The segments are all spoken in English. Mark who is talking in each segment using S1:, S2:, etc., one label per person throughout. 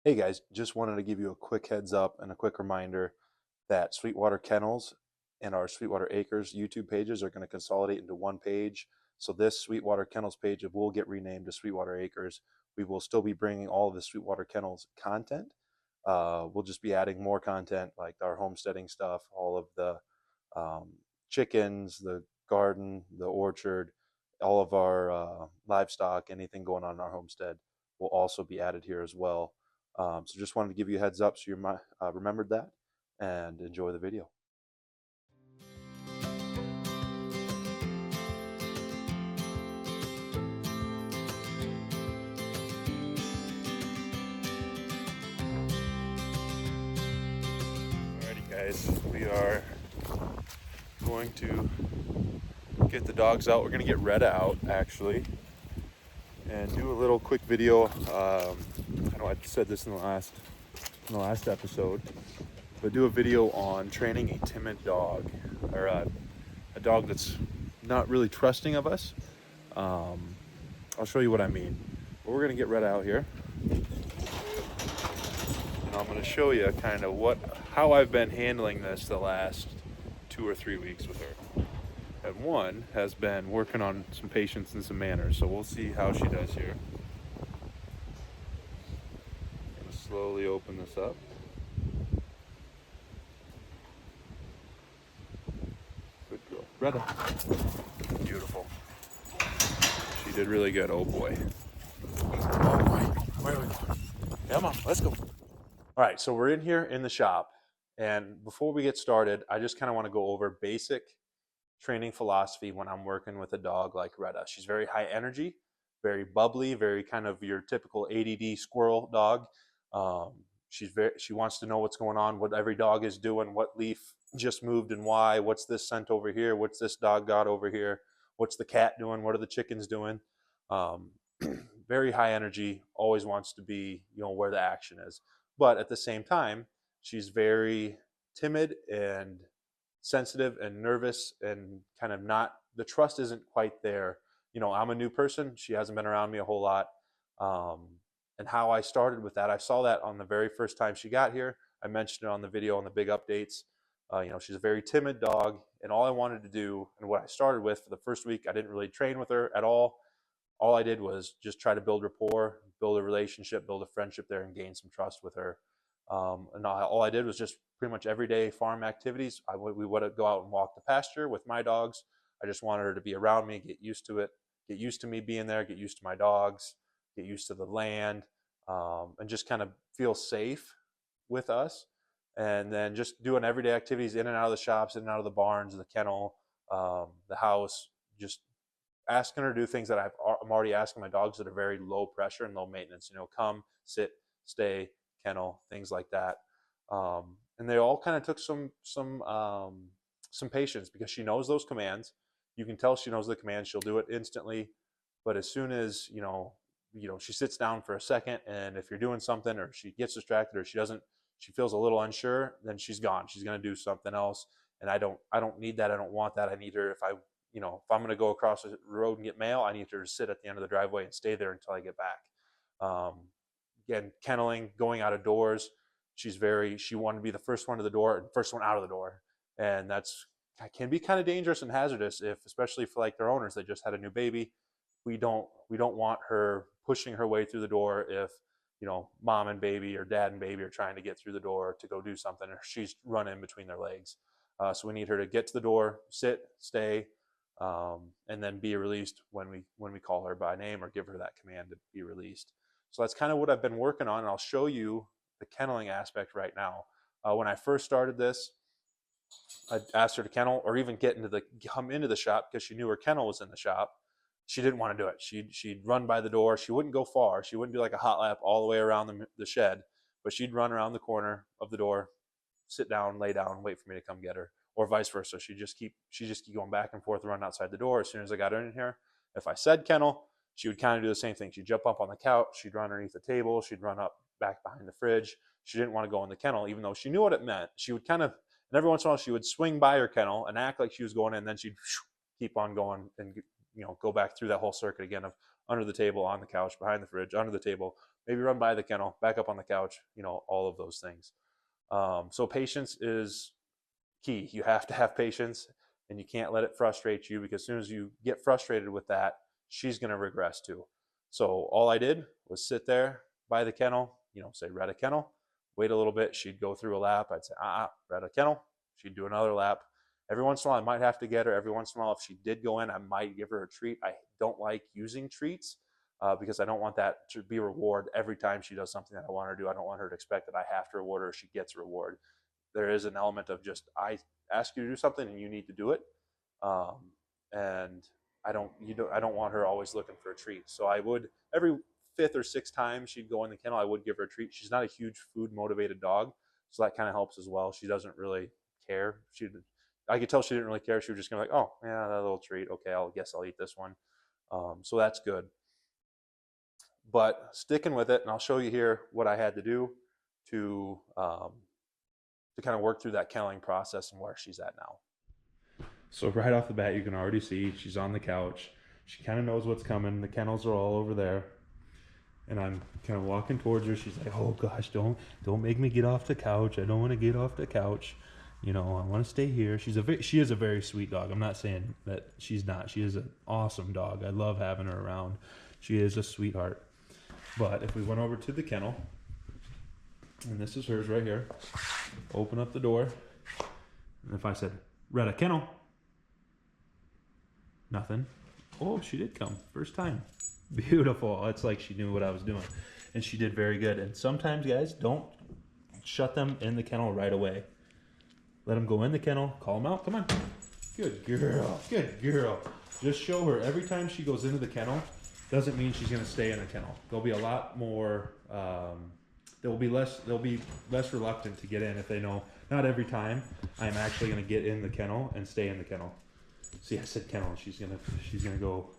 S1: Hey guys, just wanted to give you a quick heads up and a quick reminder that Sweetwater Kennels and our Sweetwater Acres YouTube pages are going to consolidate into one page. So this Sweetwater Kennels page will get renamed to Sweetwater Acres. We will still be bringing all of the Sweetwater Kennels content. We'll just be adding more content like our homesteading stuff, all of the um, chickens, the garden, the orchard, all of our livestock, anything going on in our homestead will also be added here as well. So just wanted to give you a heads up so you remembered that, and enjoy the video. Alrighty guys, we are going to get the dogs out. We're going to get Retta out actually and do a little quick video. I know I said this in the last episode, but do a video on training a timid dog, or a dog that's not really trusting of us. I'll show you what I mean. But we're gonna get Retta out here, and I'm gonna show you kind of how I've been handling this the last 2 or 3 weeks with her. And one has been working on some patience and some manners, so we'll see how she does here. I'm gonna slowly open this up. Good girl. Retta. Beautiful. She did really good. Oh boy. Oh boy. Where are we going? Come on, let's go. All right, so we're in here in the shop. And before we get started, I just kind of want to go over basic training philosophy when I'm working with a dog like Retta. She's very high energy, very bubbly, very kind of your typical ADD squirrel dog. She wants to know what's going on, what every dog is doing, what leaf just moved and why, what's this scent over here, what's this dog got over here, what's the cat doing, what are the chickens doing. Um, very high energy, always wants to be, where the action is. But at the same time, she's very timid and sensitive and nervous, and kind of not, the trust isn't quite there. I'm a new person. She hasn't been around me a whole lot. And how I started with that, I saw that on the very first time she got here. I mentioned it on the video on the big updates. She's a very timid dog, and all I wanted to do, and what I started with for the first week, I didn't really train with her at all. All I did was just try to build rapport, build a relationship, build a friendship there, and gain some trust with her. And all I did was just pretty much everyday farm activities. We would go out and walk the pasture with my dogs. I just wanted her to be around me, get used to it, get used to me being there, get used to my dogs, get used to the land, and just kind of feel safe with us. And then just doing everyday activities in and out of the shops, in and out of the barns, the kennel, the house, just asking her to do things that I'm already asking my dogs that are very low pressure and low maintenance. Come, sit, stay, kennel, things like that. And they all kind of took some patience, because she knows those commands. You can tell she knows the commands. She'll do it instantly. But as soon as she sits down for a second, and if you're doing something, or she gets distracted, or she feels a little unsure, then she's gone. She's going to do something else. And I don't need that. I don't want that. I need her, if I'm going to go across the road and get mail, I need her to sit at the end of the driveway and stay there until I get back. Again, kenneling, going out of doors. She wanted to be the first one to the door and first one out of the door. And that can be kind of dangerous and hazardous, especially for like their owners. They just had a new baby. We don't want her pushing her way through the door if, mom and baby or dad and baby are trying to get through the door to go do something, or she's run in between their legs. So we need her to get to the door, sit, stay, and then be released when we call her by name or give her that command to be released. So that's kind of what I've been working on, and I'll show you the kenneling aspect right now. When I first started this, I asked her to kennel, or even come into the shop, because she knew her kennel was in the shop. She didn't want to do it. She'd run by the door. She wouldn't go far. She wouldn't do like a hot lap all the way around the shed, but she'd run around the corner of the door, sit down, lay down, wait for me to come get her, or vice versa. She just keep going back and forth, run outside the door. As soon as I got her in here, if I said kennel, she would kind of do the same thing. She'd jump up on the couch, she'd run underneath the table, she'd run up back behind the fridge. She didn't want to go in the kennel, even though she knew what it meant. She would and every once in a while, she would swing by her kennel and act like she was going in, and then she'd keep on going and go back through that whole circuit again of under the table, on the couch, behind the fridge, under the table, maybe run by the kennel, back up on the couch, you know, all of those things. So patience is key. You have to have patience, and you can't let it frustrate you, because as soon as you get frustrated with that, she's going to regress too. So all I did was sit there by the kennel, you know, say Retta kennel, wait a little bit. She'd go through a lap. I'd say, Retta kennel. She'd do another lap. Every once in a while, I might have to get her. Every once in a while, if she did go in, I might give her a treat. I don't like using treats because I don't want that to be a reward every time she does something that I want her to do. I don't want her to expect that I have to reward her. She gets a reward. There is an element of just, I ask you to do something and you need to do it. And I don't want her always looking for a treat. So I would, every fifth or sixth time she'd go in the kennel, I would give her a treat. She's not a huge food motivated dog, so that kind of helps as well. She doesn't really care. I could tell she didn't really care. She was just gonna be like, oh yeah, that little treat. Okay, I guess I'll eat this one. So that's good. But sticking with it, and I'll show you here what I had to do to kind of work through that kenneling process and where she's at now. So right off the bat, you can already see she's on the couch. She kind of knows what's coming. The kennels are all over there. And I'm kind of walking towards her. She's like, oh gosh, don't make me get off the couch. I don't want to get off the couch. You know, I want to stay here. She is a very sweet dog. I'm not saying that she's not. She is an awesome dog. I love having her around. She is a sweetheart. But if we went over to the kennel, and this is hers right here, open up the door, and if I said, Retta kennel, nothing. Oh, she did come. First time. Beautiful. It's like she knew what I was doing. And she did very good. And sometimes, guys, don't shut them in the kennel right away. Let them go in the kennel. Call them out. Come on. Good girl. Good girl. Just show her every time she goes into the kennel doesn't mean she's going to stay in the kennel. There'll be a lot more, they'll be less reluctant to get in if they know not every time I'm actually going to get in the kennel and stay in the kennel. See, I said kennel. She's gonna go,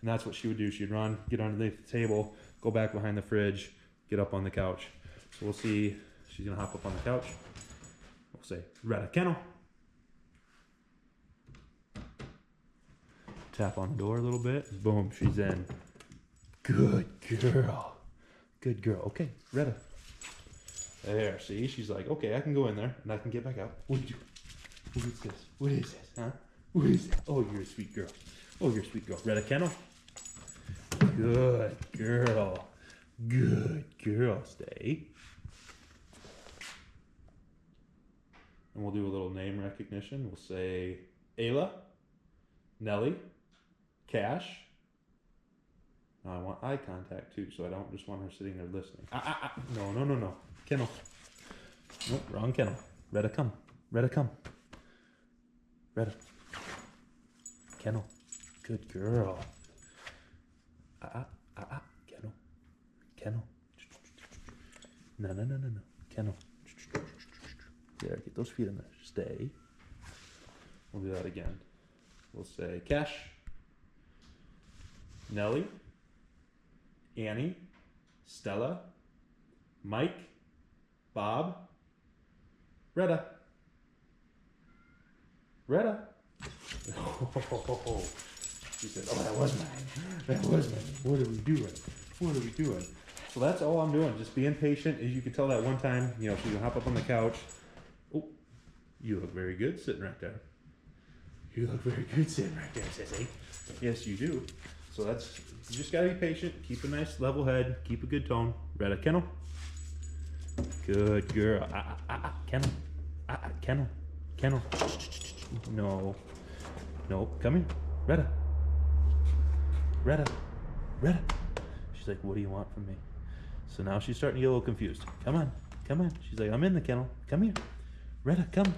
S1: and that's what she would do. She'd run, get underneath the table, go back behind the fridge, get up on the couch. So we'll see. She's gonna hop up on the couch. We'll say, Retta kennel. Tap on the door a little bit. Boom, she's in. Good girl. Good girl. Okay, Retta. There, see, she's like, okay, I can go in there and I can get back out. What is this? What is this, huh? What is it? Oh, you're a sweet girl. Oh, you're a sweet girl. Retta kennel. Good girl. Good girl. Stay. And we'll do a little name recognition. We'll say Ayla, Nellie, Cash. Now I want eye contact too, so I don't just want her sitting there listening. No. Kennel. Nope, wrong kennel. Retta, come. Retta, come. Retta. Kennel. Good girl. Kennel. Kennel. No. Kennel. There, get those feet in there. Stay. We'll do that again. We'll say Cash, Nellie, Annie, Stella, Mike, Bob, Retta. Retta. Oh, she said, oh, that was mine. That was mine. What are we doing? What are we doing? So that's all I'm doing. Just being patient. As you can tell that one time, you know, she's going to hop up on the couch. Oh, you look very good sitting right there. You look very good sitting right there, Sissy. Yes, you do. So that's, you just got to be patient. Keep a nice level head. Keep a good tone. Retta, kennel. Good girl. Kennel. Kennel. Kennel. No. No. Come here. Retta. Retta. Retta. She's like, what do you want from me? So now she's starting to get a little confused. Come on. Come on. She's like, I'm in the kennel. Come here. Retta, come.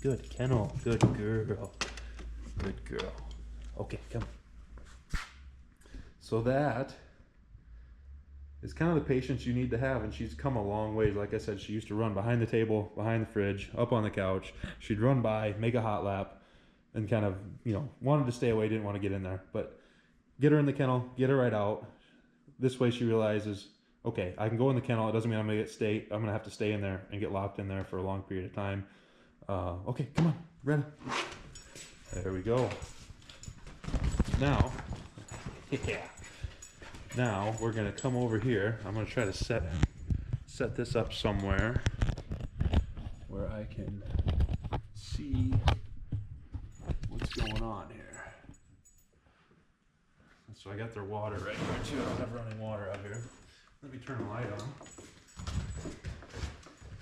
S1: Good kennel. Good girl. Good girl. Okay, come. So that is kind of the patience you need to have, and she's come a long ways. Like I said, she used to run behind the table, behind the fridge, up on the couch. She'd run by, make a hot lap, and kind of, you know, wanted to stay away, didn't want to get in there. But get her in the kennel, get her right out. This way she realizes, okay, I can go in the kennel. It doesn't mean I'm going to have to stay in there and get locked in there for a long period of time. Okay, come on, Retta. There we go. Now, yeah. Now we're gonna come over here. I'm gonna try to set this up somewhere where I can see what's going on here. So I got their water right here too. I don't have running water out here. Let me turn the light on.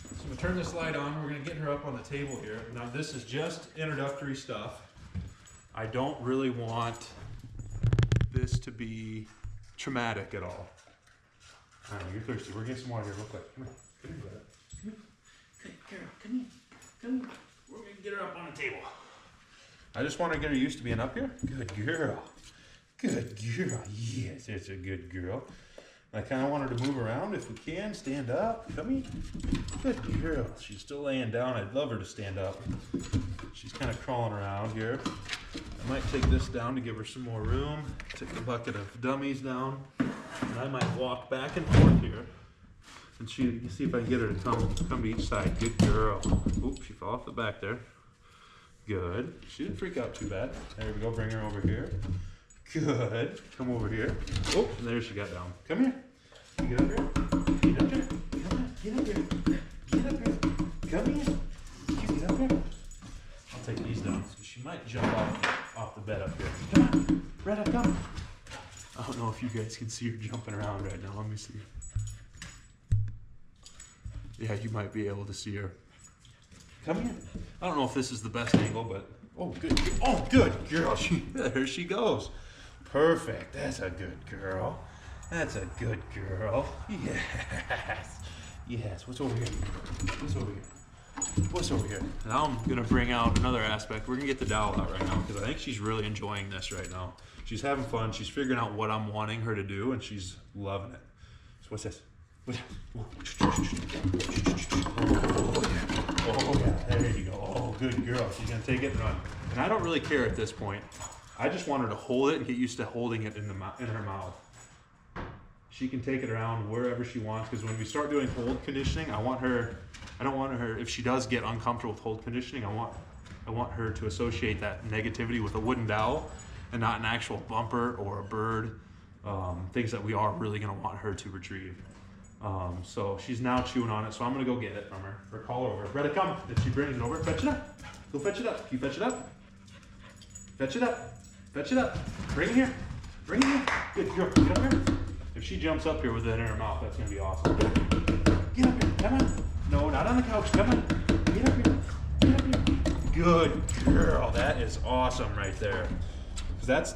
S1: So I'm gonna turn this light on. We're gonna get her up on the table here. Now this is just introductory stuff. I don't really want this to be traumatic at all. All right, you're thirsty. We're getting some water here real quick. Come here. Come here, Come here. Hey, Carol, come here. Come here. We're gonna get her up on the table. I just want to get her used to being up here. Good girl. Good girl. Yes, that's a good girl. I kind of want her to move around if we can. Stand up. Come here. Good girl. She's still laying down. I'd love her to stand up. She's kind of crawling around here. I might take this down to give her some more room. Take the bucket of dummies down. And I might walk back and forth here. And you can see if I can get her to come to each side. Good girl. Oops, she fell off the back there. Good. She didn't freak out too bad. There we go. Bring her over here. Good. Come over here. Oh, and there she got down. Come here. You get up here. Get up here. Come on. Get up here. Get up here. Come here. You get up here. I'll take these down because she might jump off the bed up here. Come on. Retta, come. I don't know if you guys can see her jumping around right now. Let me see. Yeah, you might be able to see her. Come here. I don't know if this is the best angle, but oh, good. Oh, good girl. There she goes. Perfect. That's a good girl. That's a good girl. Yes. Yes. What's over here? What's over here? What's over here? Now I'm gonna bring out another aspect. We're gonna get the dowel out right now because I think she's really enjoying this right now. She's having fun. She's figuring out what I'm wanting her to do, and she's loving it. So what's this? Oh yeah, there you go. Oh, good girl. She's gonna take it and run. And I don't really care at this point. I just want her to hold it and get used to holding it in her mouth. She can take it around wherever she wants because when we start doing hold conditioning, I don't want her, if she does get uncomfortable with hold conditioning, I want her to associate that negativity with a wooden dowel and not an actual bumper or a bird, things that we are really gonna want her to retrieve. So she's now chewing on it, so I'm gonna go get it from her or call her over. Retta, come. If she brings it over, fetch it up. Go fetch it up. Can you fetch it up? Fetch it up. Fetch it up. Bring it here. Bring it here. Good girl. Get up here. If she jumps up here with it in her mouth, that's gonna be awesome. Get up here. Come on. No, not on the couch. Come on. Get up here. Get up here. Good girl. That is awesome right there. That's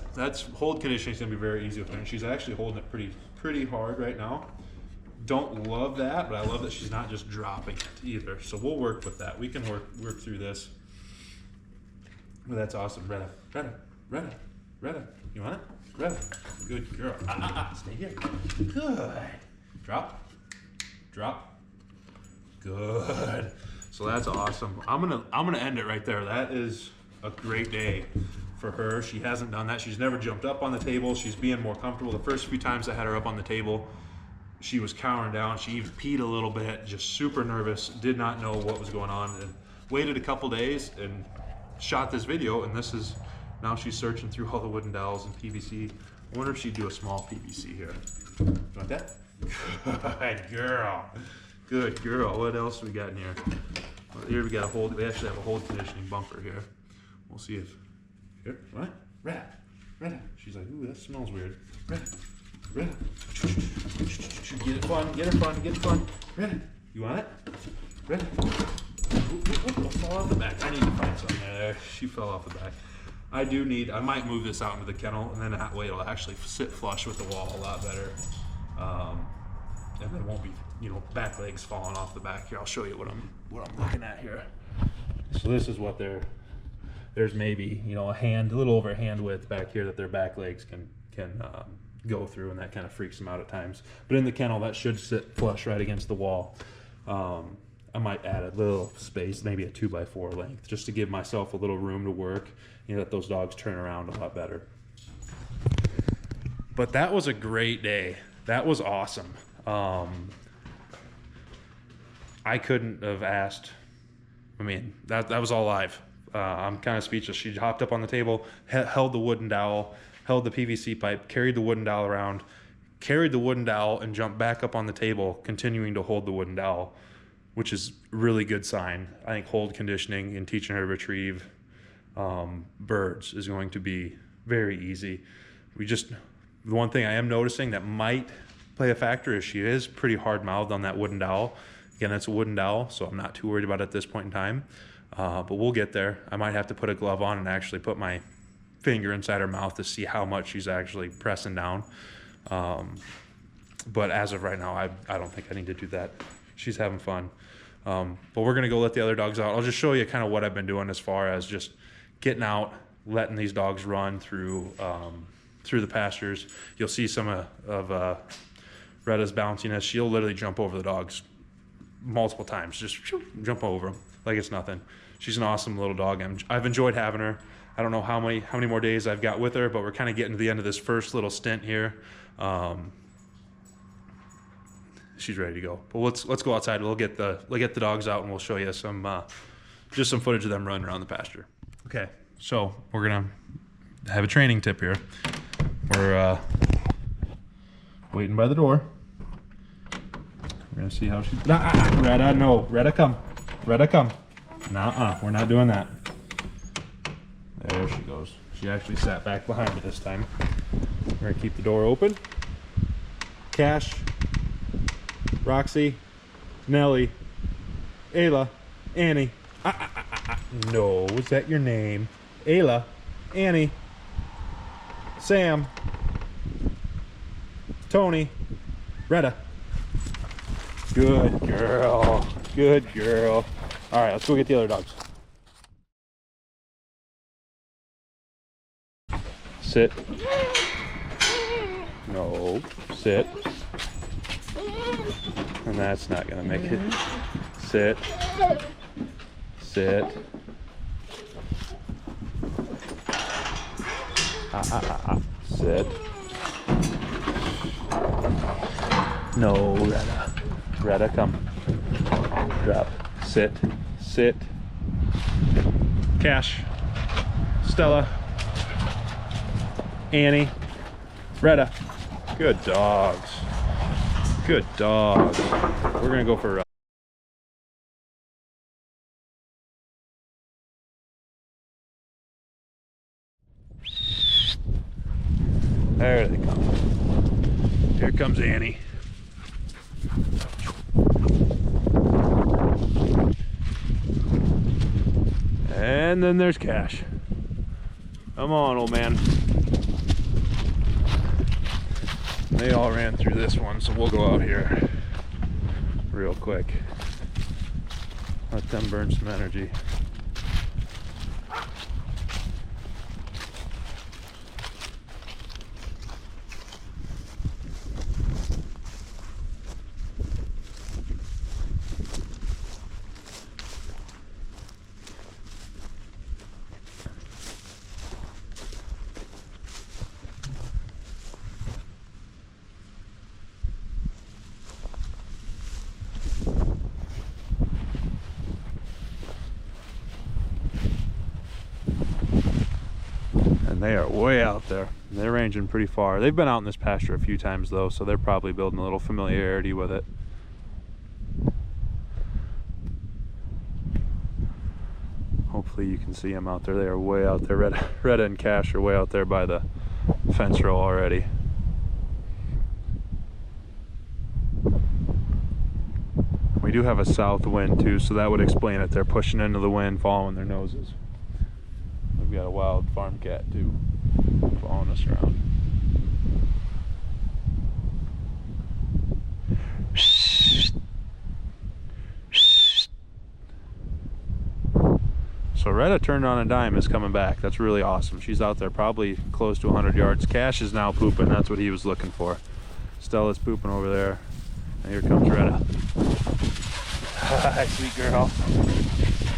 S1: hold conditioning is gonna be very easy with her, and she's actually holding it pretty hard right now. Don't love that, but I love that she's not just dropping it either. So we'll work with that. We can work through this. Well, that's awesome. Retta. You want it? Retta. Good girl. Stay here. Good. Drop. Good. So that's awesome. I'm gonna end it right there. That is a great day for her. She hasn't done that. She's never jumped up on the table. She's being more comfortable. The first few times I had her up on the table, she was cowering down. She even peed a little bit, just super nervous, did not know what was going on, and waited a couple days and shot this video, and this is, now she's searching through all the wooden dowels and PVC. I wonder if she'd do a small PVC here. You want that? Good girl. Good girl. What else we got in here? Well, here we actually have a hold conditioning bumper here. We'll see if, here, what? Retta. She's like, ooh, that smells weird. Retta. Get it fun. Retta. You want it? Retta. Ooh, fall off the back. I need to find something there. She fell off the back. I might move this out into the kennel, and then that way it'll actually sit flush with the wall a lot better. And then it won't be, back legs falling off the back here. I'll show you what I'm looking at here. So this is what there's maybe, a little over hand width back here that their back legs can go through, and that kind of freaks them out at times. But in the kennel, that should sit flush right against the wall. I might add a little space, maybe a 2x4 length, just to give myself a little room to work, let those dogs turn around a lot better. But that was a great day. That was awesome. I couldn't have asked. That was all live. I'm kind of speechless. She hopped up on the table, held the wooden dowel, held the PVC pipe, carried the wooden dowel around, carried the wooden dowel and jumped back up on the table, continuing to hold the wooden dowel, which is a really good sign. I think hold conditioning and teaching her to retrieve birds is going to be very easy. The one thing I am noticing that might play a factor is she is pretty hard-mouthed on that wooden dowel. Again, that's a wooden dowel, so I'm not too worried about it at this point in time. But we'll get there. I might have to put a glove on and actually put my finger inside her mouth to see how much she's actually pressing down. But as of right now, I don't think I need to do that. She's having fun. But we're gonna go let the other dogs out. I'll just show you kind of what I've been doing as far as just getting out, letting these dogs run through the pastures. You'll see some of Retta's bounciness. She'll literally jump over the dogs multiple times, just jump over them like it's nothing. She's an awesome little dog. I've enjoyed having her. I don't know how many more days I've got with her, but we're kind of getting to the end of this first little stint here. She's ready to go. But let's go outside. We'll get the dogs out and we'll show you just some footage of them running around the pasture. Okay, so we're gonna have a training tip here. We're waiting by the door. We're gonna see how she. Retta, no, Retta, come. Retta, come. Nuh-uh, we're not doing that. There she goes. She actually sat back behind me this time. We're gonna keep the door open. Cash, Roxy, Nellie, Ayla, Annie. No, was that your name? Ayla, Annie, Sam, Tony, Retta. Good girl. Good girl. All right, let's go get the other dogs. Sit. No, sit. And that's not gonna make it. Sit. Sit. Sit. No, Retta. Retta, come. Drop. Sit. Sit. Cash. Stella. Annie. Retta. Good dogs. Good dogs. We're gonna go for a There they come. Here comes Annie. And then there's Cash. Come on, old man. They all ran through this one, so we'll go out here real quick. Let them burn some energy. They are way out there. They're ranging pretty far. They've been out in this pasture a few times though, so they're probably building a little familiarity with it. Hopefully you can see them out there. They are way out there. Retta and Cash are way out there by the fence row already. We do have a south wind too, so that would explain it. They're pushing into the wind, following their noses. We've got a wild farm cat too, following us around. So Retta turned on a dime, is coming back. That's really awesome. She's out there probably close to 100 yards. Cash is now pooping. That's what he was looking for. Stella's pooping over there. And here comes Retta. Hi, sweet girl.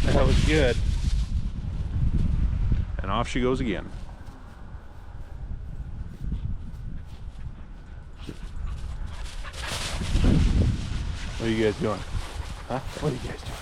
S1: That was good. And off she goes again. What are you guys doing? Huh? What are you guys doing?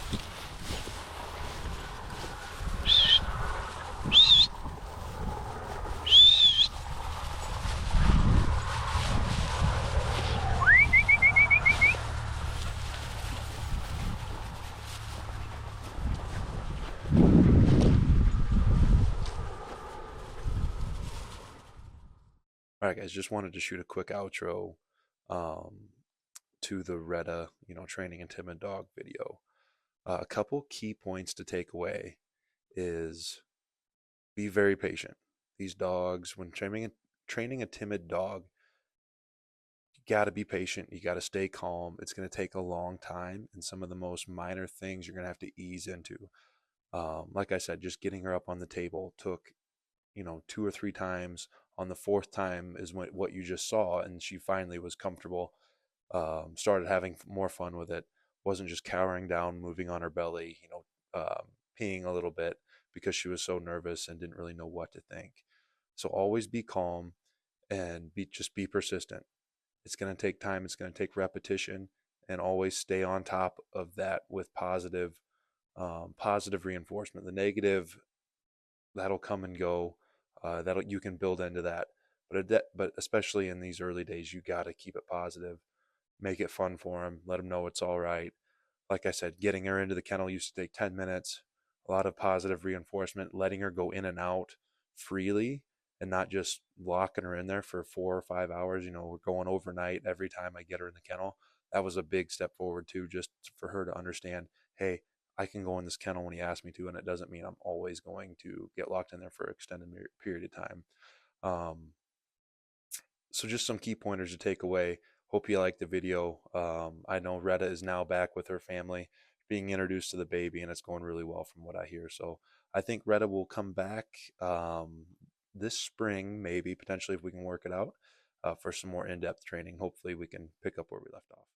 S1: All right, guys, just wanted to shoot a quick outro um, to the Retta, training and timid dog video. A couple key points to take away is be very patient. These dogs, when training a timid dog, you got to be patient. You got to stay calm. It's going to take a long time, and some of the most minor things you're going to have to ease into. Like I said, just getting her up on the table took, two or three times. On the fourth time is what you just saw, and she finally was comfortable. Started having more fun with it. Wasn't just cowering down, moving on her belly, peeing a little bit because she was so nervous and didn't really know what to think. So always be calm and be persistent. It's going to take time. It's going to take repetition, and always stay on top of that with positive reinforcement. The negative, that'll come and go. That'll you can build into that, but especially in these early days, you got to keep it positive. Make it fun for them. Let them know it's all right. Like I said, getting her into the kennel used to take 10 minutes. A lot of positive reinforcement, letting her go in and out freely and not just locking her in there for 4 or 5 hours. We're going overnight every time I get her in the kennel. That was a big step forward too, just for her to understand, hey, I can go in this kennel when he asks me to, and it doesn't mean I'm always going to get locked in there for an extended period of time. Um, so just some key pointers to take away. Hope you liked the video. I know Retta is now back with her family, being introduced to the baby, and it's going really well from what I hear. So I think Retta will come back this spring, maybe potentially if we can work it out for some more in-depth training. Hopefully we can pick up where we left off.